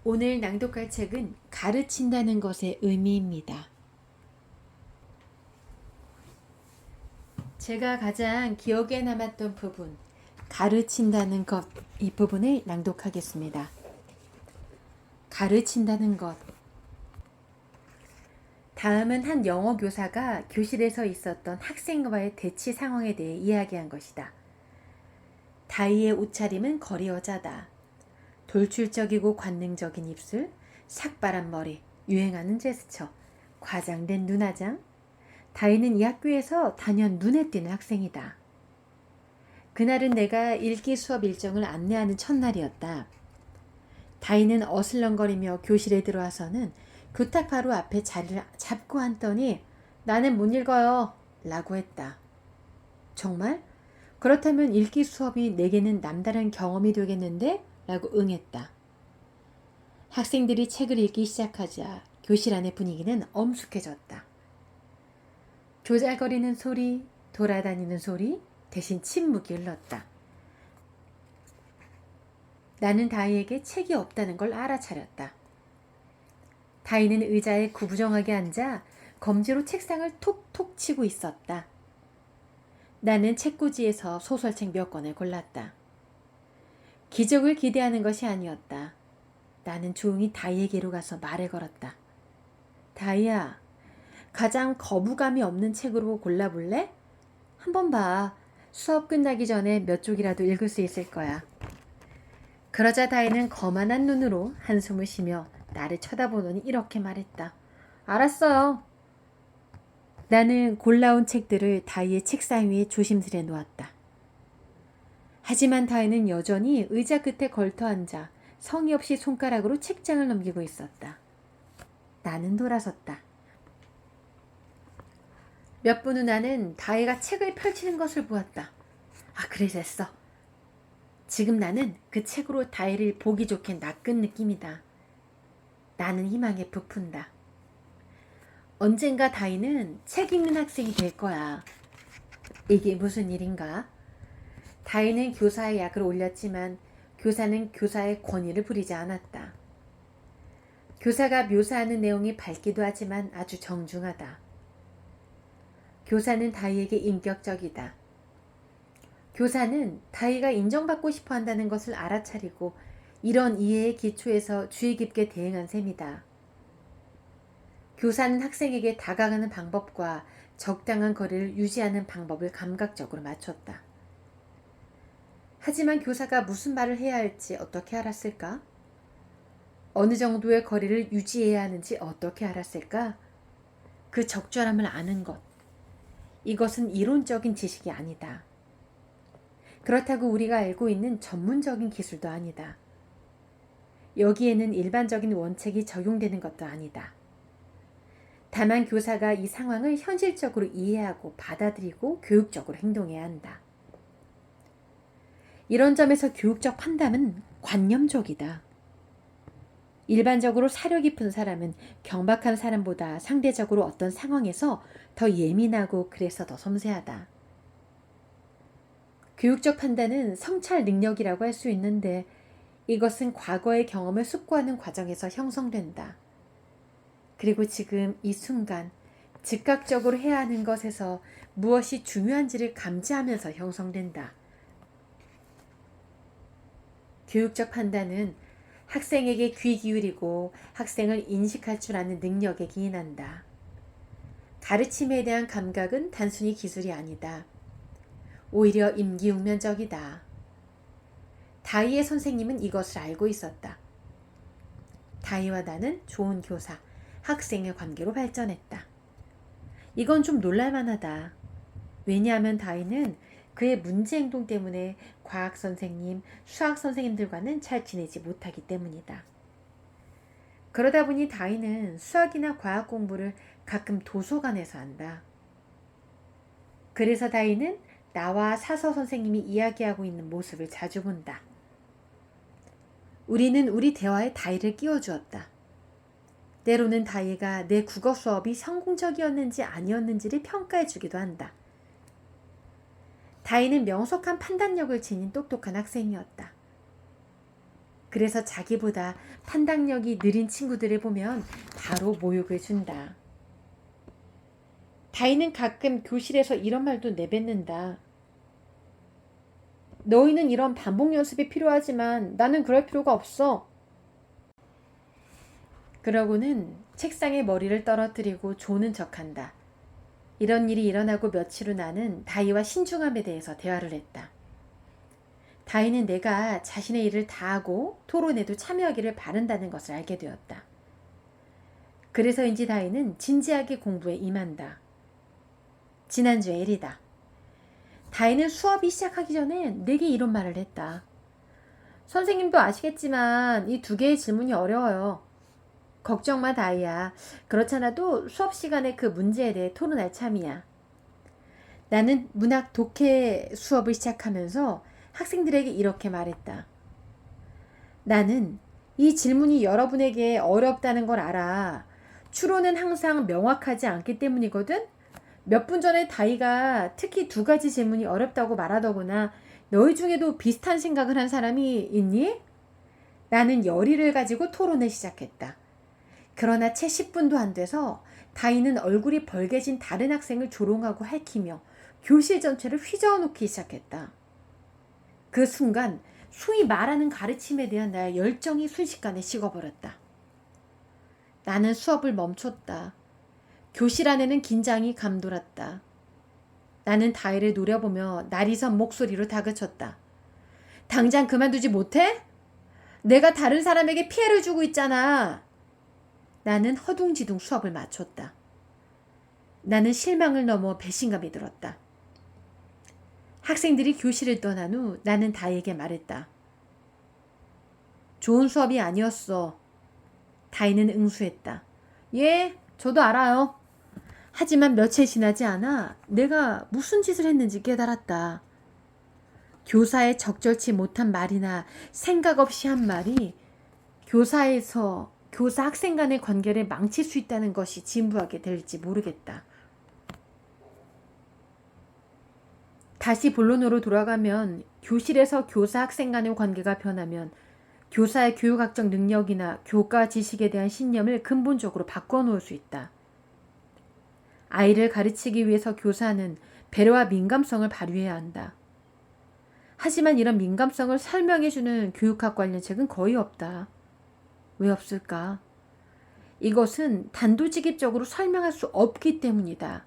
오늘 낭독할 책은 가르친다는 것의 의미입니다. 제가 가장 기억에 남았던 부분, 가르친다는 것, 이 부분을 낭독하겠습니다. 가르친다는 것. 다음은 한 영어 교사가 교실에서 있었던 학생과의 대치 상황에 대해 이야기한 것이다. 다이의 옷차림은 거리 여자다. 돌출적이고 관능적인 입술, 삭발한 머리, 유행하는 제스처, 과장된 눈화장. 다이는 이 학교에서 단연 눈에 띄는 학생이다. 그날은 내가 읽기 수업 일정을 안내하는 첫날이었다. 다이는 어슬렁거리며 교실에 들어와서는 교탁 바로 앞에 자리를 잡고 앉더니 나는 못 읽어요 라고 했다. 정말? 그렇다면 읽기 수업이 내게는 남다른 경험이 되겠는데? 라고 응했다. 학생들이 책을 읽기 시작하자 교실 안의 분위기는 엄숙해졌다. 조잘거리는 소리, 돌아다니는 소리, 대신 침묵이 흘렀다. 나는 다이에게 책이 없다는 걸 알아차렸다. 다이는 의자에 구부정하게 앉아 검지로 책상을 톡톡 치고 있었다. 나는 책꽂이에서 소설책 몇 권을 골랐다. 기적을 기대하는 것이 아니었다. 나는 조용히 다이에게로 가서 말을 걸었다. 다이야, 가장 거부감이 없는 책으로 골라볼래? 한번 봐. 수업 끝나기 전에 몇 쪽이라도 읽을 수 있을 거야. 그러자 다이는 거만한 눈으로 한숨을 쉬며 나를 쳐다보더니 이렇게 말했다. 알았어요. 나는 골라온 책들을 다이의 책상 위에 조심스레 놓았다. 하지만 다이는 여전히 의자 끝에 걸터 앉아 성의 없이 손가락으로 책장을 넘기고 있었다. 나는 돌아섰다. 몇 분 후 나는 다이가 책을 펼치는 것을 보았다. 아, 그래 됐어. 지금 나는 그 책으로 다이를 보기 좋게 낚은 느낌이다. 나는 희망에 부푼다. 언젠가 다이는 책 읽는 학생이 될 거야. 이게 무슨 일인가? 다이는 교사의 약을 올렸지만 교사는 교사의 권위를 부리지 않았다. 교사가 묘사하는 내용이 밝기도 하지만 아주 정중하다. 교사는 다이에게 인격적이다. 교사는 다이가 인정받고 싶어 한다는 것을 알아차리고 이런 이해의 기초에서 주의 깊게 대응한 셈이다. 교사는 학생에게 다가가는 방법과 적당한 거리를 유지하는 방법을 감각적으로 맞췄다. 하지만 교사가 무슨 말을 해야 할지 어떻게 알았을까? 어느 정도의 거리를 유지해야 하는지 어떻게 알았을까? 그 적절함을 아는 것. 이것은 이론적인 지식이 아니다. 그렇다고 우리가 알고 있는 전문적인 기술도 아니다. 여기에는 일반적인 원칙이 적용되는 것도 아니다. 다만 교사가 이 상황을 현실적으로 이해하고 받아들이고 교육적으로 행동해야 한다. 이런 점에서 교육적 판단은 관념적이다. 일반적으로 사려 깊은 사람은 경박한 사람보다 상대적으로 어떤 상황에서 더 예민하고 그래서 더 섬세하다. 교육적 판단은 성찰 능력이라고 할 수 있는데 이것은 과거의 경험을 숙고하는 과정에서 형성된다. 그리고 지금 이 순간 즉각적으로 해야 하는 것에서 무엇이 중요한지를 감지하면서 형성된다. 교육적 판단은 학생에게 귀 기울이고 학생을 인식할 줄 아는 능력에 기인한다. 가르침에 대한 감각은 단순히 기술이 아니다. 오히려 임기응변적이다. 다이의 선생님은 이것을 알고 있었다. 다이와 나는 좋은 교사, 학생의 관계로 발전했다. 이건 좀 놀랄만하다. 왜냐하면 다이는 그의 문제 행동 때문에 과학 선생님, 수학 선생님들과는 잘 지내지 못하기 때문이다. 그러다 보니 다이는 수학이나 과학 공부를 가끔 도서관에서 한다. 그래서 다이는 나와 사서 선생님이 이야기하고 있는 모습을 자주 본다. 우리는 우리 대화에 다이를 끼워주었다. 때로는 다이가 내 국어 수업이 성공적이었는지 아니었는지를 평가해 주기도 한다. 다이는 명석한 판단력을 지닌 똑똑한 학생이었다. 그래서 자기보다 판단력이 느린 친구들을 보면 바로 모욕을 준다. 다이는 가끔 교실에서 이런 말도 내뱉는다. 너희는 이런 반복 연습이 필요하지만 나는 그럴 필요가 없어. 그러고는 책상에 머리를 떨어뜨리고 조는 척한다. 이런 일이 일어나고 며칠 후 나는 다이와 신중함에 대해서 대화를 했다. 다이는 내가 자신의 일을 다하고 토론에도 참여하기를 바란다는 것을 알게 되었다. 그래서인지 다이는 진지하게 공부에 임한다. 지난주에 일이다. 다이는 수업이 시작하기 전에 내게 이런 말을 했다. 선생님도 아시겠지만 이 두 개의 질문이 어려워요. 걱정 마 다이야. 그렇잖아도 수업 시간에 그 문제에 대해 토론할 참이야. 나는 문학 독해 수업을 시작하면서 학생들에게 이렇게 말했다. 나는 이 질문이 여러분에게 어렵다는 걸 알아. 추론은 항상 명확하지 않기 때문이거든. 몇 분 전에 다이가 특히 두 가지 질문이 어렵다고 말하더구나. 너희 중에도 비슷한 생각을 한 사람이 있니? 나는 열의를 가지고 토론을 시작했다. 그러나 채 10분도 안 돼서 다이는 얼굴이 벌개진 다른 학생을 조롱하고 핥히며 교실 전체를 휘저어 놓기 시작했다. 그 순간 소위 말하는 가르침에 대한 나의 열정이 순식간에 식어버렸다. 나는 수업을 멈췄다. 교실 안에는 긴장이 감돌았다. 나는 다이를 노려보며 나리선 목소리로 다그쳤다. 당장 그만두지 못해? 내가 다른 사람에게 피해를 주고 있잖아. 나는 허둥지둥 수업을 마쳤다. 나는 실망을 넘어 배신감이 들었다. 학생들이 교실을 떠난 후 나는 다이에게 말했다. 좋은 수업이 아니었어. 다이는 응수했다. 예, 저도 알아요. 하지만 며칠 지나지 않아 내가 무슨 짓을 했는지 깨달았다. 교사의 적절치 못한 말이나 생각 없이 한 말이 교사 학생 간의 관계를 망칠 수 있다는 것이 진부하게 될지 모르겠다. 다시 본론으로 돌아가면 교실에서 교사 학생 간의 관계가 변하면 교사의 교육학적 능력이나 교과 지식에 대한 신념을 근본적으로 바꿔놓을 수 있다. 아이를 가르치기 위해서 교사는 배려와 민감성을 발휘해야 한다. 하지만 이런 민감성을 설명해주는 교육학 관련 책은 거의 없다. 왜 없을까? 이것은 단도직입적으로 설명할 수 없기 때문이다.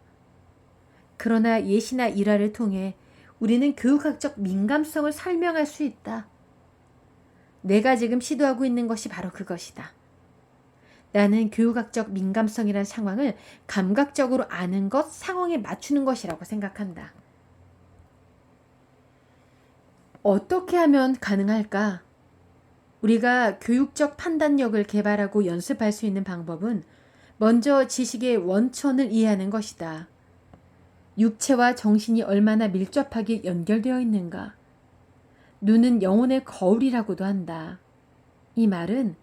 그러나 예시나 일화를 통해 우리는 교육학적 민감성을 설명할 수 있다. 내가 지금 시도하고 있는 것이 바로 그것이다. 나는 교육학적 민감성이란 상황을 감각적으로 아는 것, 상황에 맞추는 것이라고 생각한다. 어떻게 하면 가능할까? 우리가 교육적 판단력을 개발하고 연습할 수 있는 방법은 먼저 지식의 원천을 이해하는 것이다. 육체와 정신이 얼마나 밀접하게 연결되어 있는가? 눈은 영혼의 거울이라고도 한다. 이 말은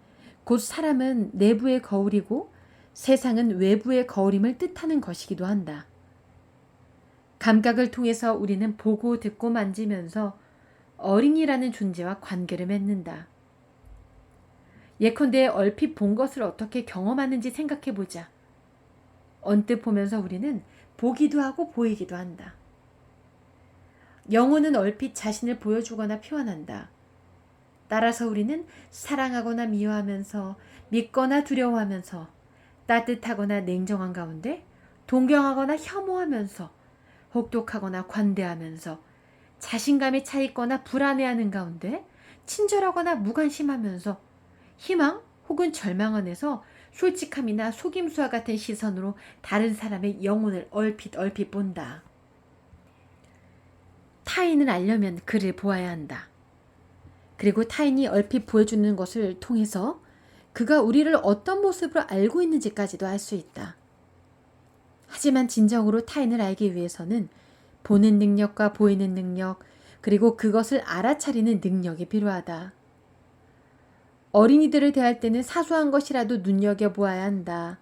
곧 사람은 내부의 거울이고 세상은 외부의 거울임을 뜻하는 것이기도 한다. 감각을 통해서 우리는 보고 듣고 만지면서 어린이라는 존재와 관계를 맺는다. 예컨대 얼핏 본 것을 어떻게 경험하는지 생각해보자. 언뜻 보면서 우리는 보기도 하고 보이기도 한다. 영혼은 얼핏 자신을 보여주거나 표현한다. 따라서 우리는 사랑하거나 미워하면서 믿거나 두려워하면서 따뜻하거나 냉정한 가운데 동경하거나 혐오하면서 혹독하거나 관대하면서 자신감에 차 있거나 불안해하는 가운데 친절하거나 무관심하면서 희망 혹은 절망 안에서 솔직함이나 속임수와 같은 시선으로 다른 사람의 영혼을 얼핏 본다. 타인을 알려면 그를 보아야 한다. 그리고 타인이 얼핏 보여주는 것을 통해서 그가 우리를 어떤 모습으로 알고 있는지까지도 알 수 있다. 하지만 진정으로 타인을 알기 위해서는 보는 능력과 보이는 능력, 그리고 그것을 알아차리는 능력이 필요하다. 어린이들을 대할 때는 사소한 것이라도 눈여겨보아야 한다.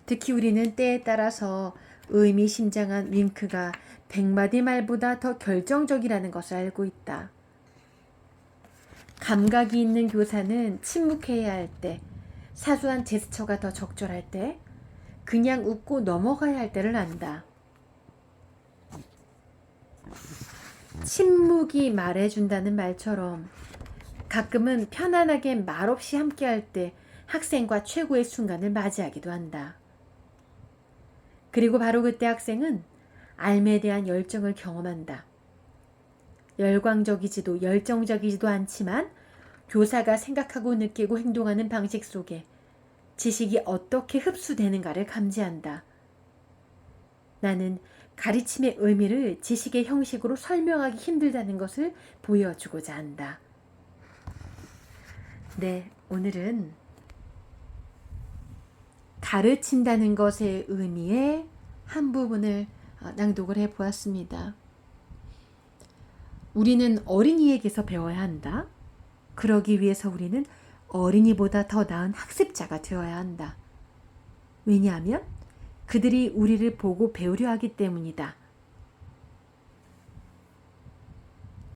특히 우리는 때에 따라서 의미심장한 윙크가 100마디 말보다 더 결정적이라는 것을 알고 있다. 감각이 있는 교사는 침묵해야 할 때, 사소한 제스처가 더 적절할 때, 그냥 웃고 넘어가야 할 때를 안다. 침묵이 말해준다는 말처럼 가끔은 편안하게 말없이 함께할 때 학생과 최고의 순간을 맞이하기도 한다. 그리고 바로 그때 학생은 삶에 대한 열정을 경험한다. 열광적이지도 열정적이지도 않지만 교사가 생각하고 느끼고 행동하는 방식 속에 지식이 어떻게 흡수되는가를 감지한다. 나는 가르침의 의미를 지식의 형식으로 설명하기 힘들다는 것을 보여주고자 한다. 네, 오늘은 가르친다는 것의 의미의 한 부분을 낭독을 해보았습니다. 우리는 어린이에게서 배워야 한다. 그러기 위해서 우리는 어린이보다 더 나은 학습자가 되어야 한다. 왜냐하면 그들이 우리를 보고 배우려 하기 때문이다.